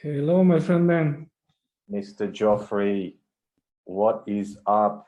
Hello, my friend Dan. Mr. Joffrey, what is up?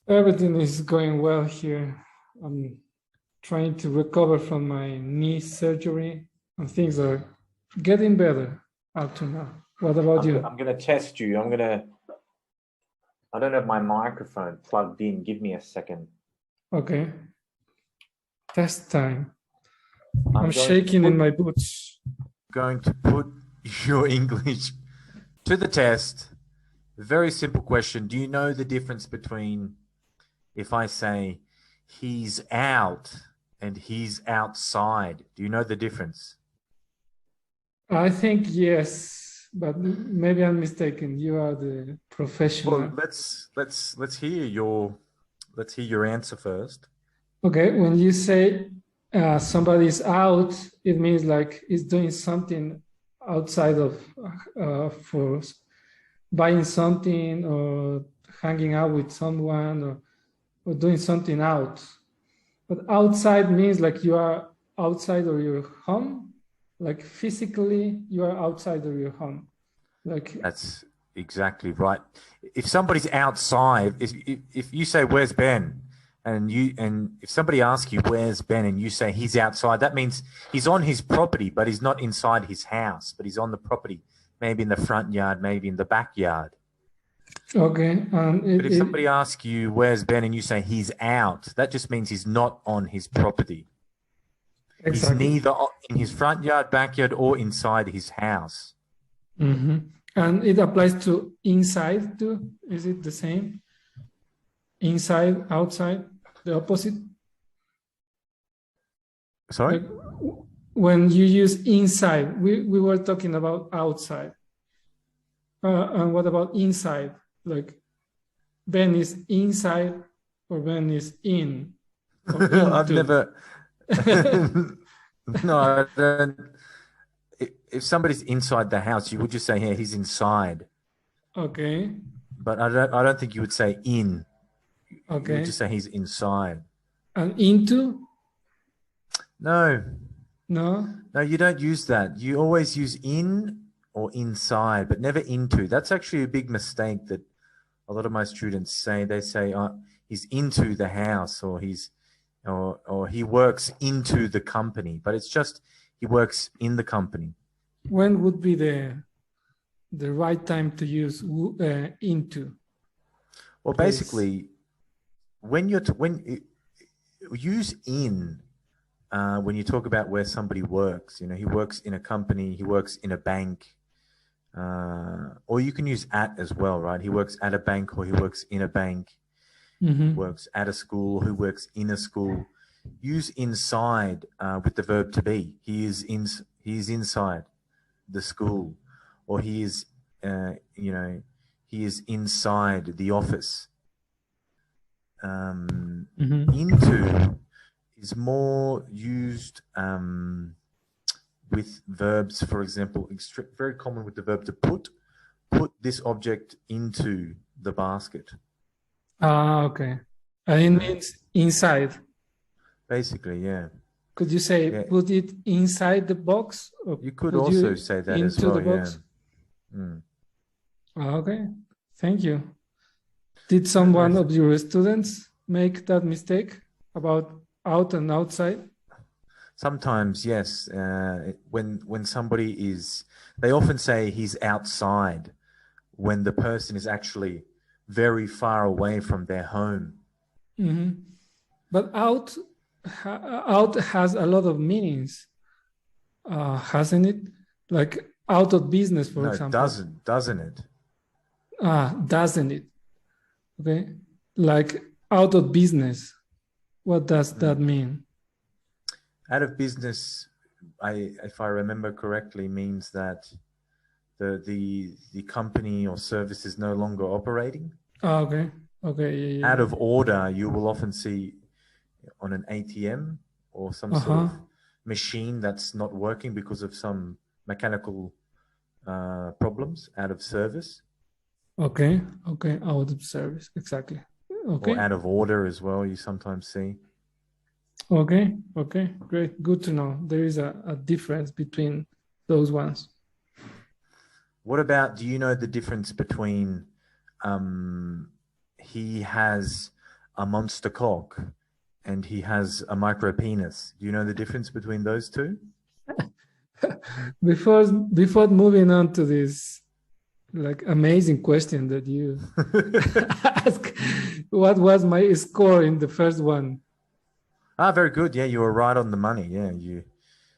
Everything is going well here. I'm trying to recover from my knee surgery, and things are getting better up to now. What about you? I'm going to test you. I don't have my microphone plugged in. Give me a second. Okay. Test time. I'm shaking in my boots. Going to put your English to the test. Very simple question. Do you know the difference between if I say he's out and he's outside? Do you know the difference? I think yes, but maybe I'm mistaken. You are the professional. Well, let's hear your answer first. Okay, when you say somebody's out, it means like it's doing something outside of for buying something or hanging out with someone or doing something out. But outside means like you are outside of your home, like physically you are outside of your home. Like That's exactly right. If somebody's outside, if you say where's Ben, and if somebody asks you where's Ben and you say he's outside, that means he's on his property, but he's not inside his house, but he's on the property, maybe in the front yard, maybe in the backyard. Okay. But if somebody asks you where's Ben and you say he's out, that just means he's not on his property. Exactly. He's neither in his front yard, backyard, or inside his house. Mm-hmm. And it applies to inside too? Is it the same? Inside, outside, the opposite? Sorry? Like when you use inside, we were talking about outside. And what about inside? Like Ben is inside or Ben is in? I've never... No, I don't... If somebody's inside the house, you would just say, "Yeah, he's inside." Okay. But I don't think you would say in. Okay. You would just say he's inside. And into? No. No. No, you don't use that. You always use in or inside, but never into. That's actually a big mistake that a lot of my students say. They say, he's into the house, or he works into the company, but it's just he works in the company. When would be the right time to use into? Well, basically, when you use in when you talk about where somebody works, he works in a company, he works in a bank, or you can use at as well, right? He works at a bank, or he works in a bank. Mm-hmm. He works at a school, or he works in a school. Use inside with the verb to be. He is inside the school, or he is inside the office. Into is more used with verbs. For example, very common with the verb to put this object into the basket. Okay. And it means inside. Basically, yeah. Could you say put it inside the box? Or you could also say that as well, the box? Okay, thank you. Did someone of your students make that mistake about out and outside? Sometimes, yes. When somebody is, they often say he's outside when the person is actually very far away from their home. Mm-hmm. But out has a lot of meanings, hasn't it? Like out of business, for example. Doesn't it? Doesn't it? Okay, like out of business. What does that mean? Out of business, if I remember correctly, means that the company or service is no longer operating. Okay. Yeah. Out of order, you will often see on an ATM or some sort of machine that's not working because of some mechanical problems. Out of service. Okay, out of service, exactly. Okay. Or out of order as well, you sometimes see. Okay. Okay. Great. Good to know. There is a difference between those ones. What about, do you know the difference between he has a monster cock and he has a micro penis? Do you know the difference between those two? Before moving on to this like amazing question that you asked, what was my score in the first one? Very good. Yeah, you were right on the money. Yeah,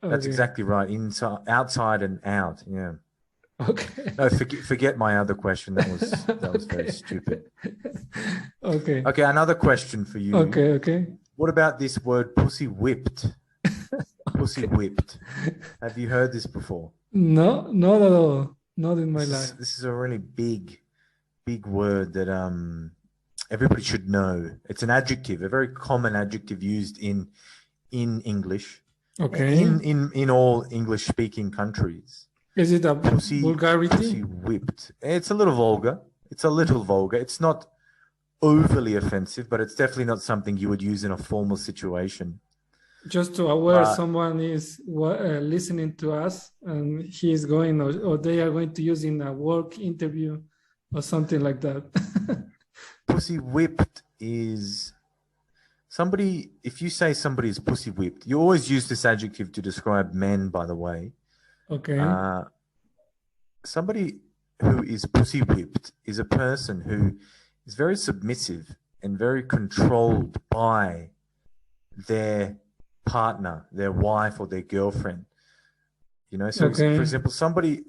that's Okay. exactly right. Inside, outside, and out. Yeah. Okay. No, forget my other question. That was very Okay. stupid. Okay. Okay, another question for you. Okay. Okay. What about this word pussy whipped? Pussy Okay. whipped. Have you heard this before? No, not at all. Not in my This life. is this is a really big word that everybody should know. It's an adjective, a very common adjective used in English, Okay. in all English speaking countries. Is it a Pussy vulgarity? whipped. It's a little vulgar. It's a little vulgar. It's not overly offensive, but it's definitely not something you would use in a formal situation. Just to aware But someone is listening to us and he is going or they are going to use in a work interview or something like that. pussy whipped is somebody, if you say somebody is pussy whipped, you always use this adjective to describe men, by the way. Okay. Uh, somebody who is pussy whipped is a person who is very submissive and very controlled by their partner, their wife or their girlfriend. So for Okay. example, somebody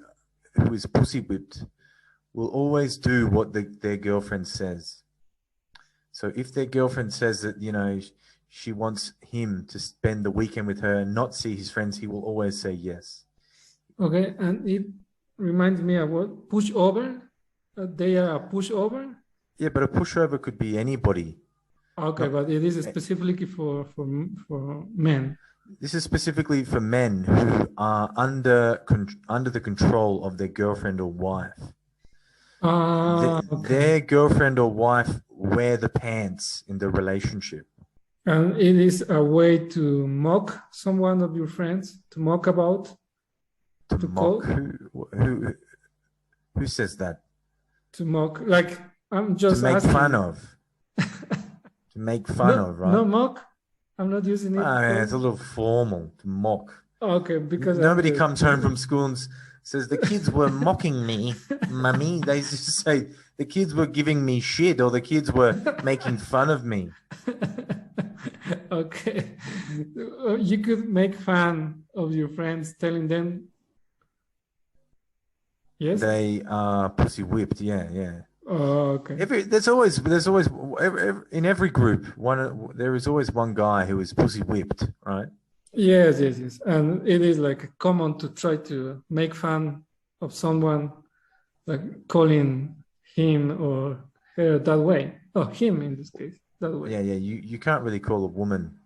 who is pussy whipped will always do what their girlfriend says. So if their girlfriend says that, she wants him to spend the weekend with her and not see his friends, he will always say yes. Okay. And it reminds me of what pushover. They are a pushover. Yeah, but a pushover could be anybody. Okay, Not, but it is specifically for men. this is specifically for men who are under the control of their girlfriend or wife. Okay. Their girlfriend or wife wear the pants in the relationship. And it is a way to mock someone of your friends, to mock about, To to mock. call, Who says that? to mock. Like I'm To just make fun asking. of. To make fun No, of, no right? mock. I'm not using it It's for. a little formal to mock. Okay, because I'm Nobody just. comes home from school and says, the kids were mocking me, mummy. They just say, the kids were giving me shit or the kids were making fun of me. Okay, you could make fun of your friends, telling them, yes. They are pussy whipped. Yeah, yeah. Oh, okay. There's always in every group there is always one guy who is pussy whipped, right? Yes, yes, yes. And it is like common to try to make fun of someone, like calling him or her that way. Oh, him in this case, that way. Yeah, yeah. You can't really call a woman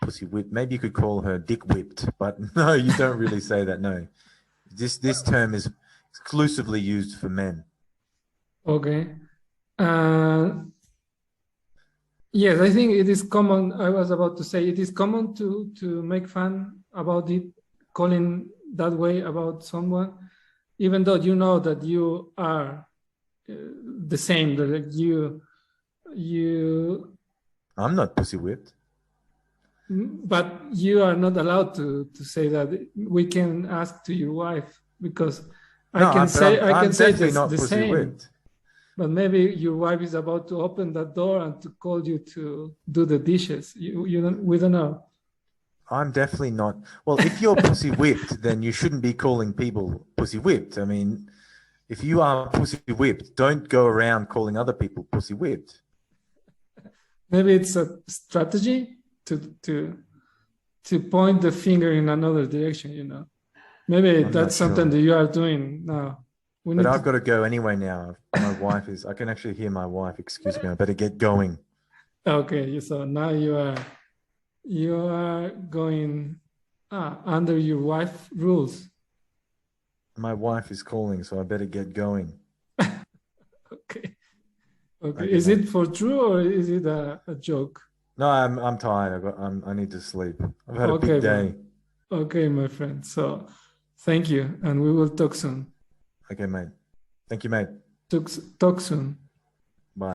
pussy whipped. Maybe you could call her dick whipped, but no, you don't really say that. No, this term is exclusively used for men. Okay. Uh, yes, I think it is common. I was about to say it is common to make fun about it, calling that way about someone, even though you know that you are the same, that you I'm not pussy whipped. but you are not allowed to say that. We can ask to your wife because I No, can but say I'm definitely this not the pussy same, whipped. but maybe your wife is about to open that door and to call you to do the dishes. You don't, we don't know. I'm definitely not. Well, if you're pussy whipped, then you shouldn't be calling people pussy whipped. I mean, if you are pussy whipped, don't go around calling other people pussy whipped. Maybe it's a strategy to point the finger in another direction. Maybe I'm that's not something sure. that you are doing now. We But need I've to. got to go anyway now. My wife is, I can actually hear my wife. Excuse me. I better get going. Okay, so now you are going under your wife rules. My wife is calling, so I better get going. Okay. Okay. Okay, Is bye. it for true or is it a joke? No, I'm tired. I need to sleep. I've had a Okay, big bro. day. Okay, my friend. So thank you, and we will talk soon. Okay, mate. Thank you, mate. Talk soon.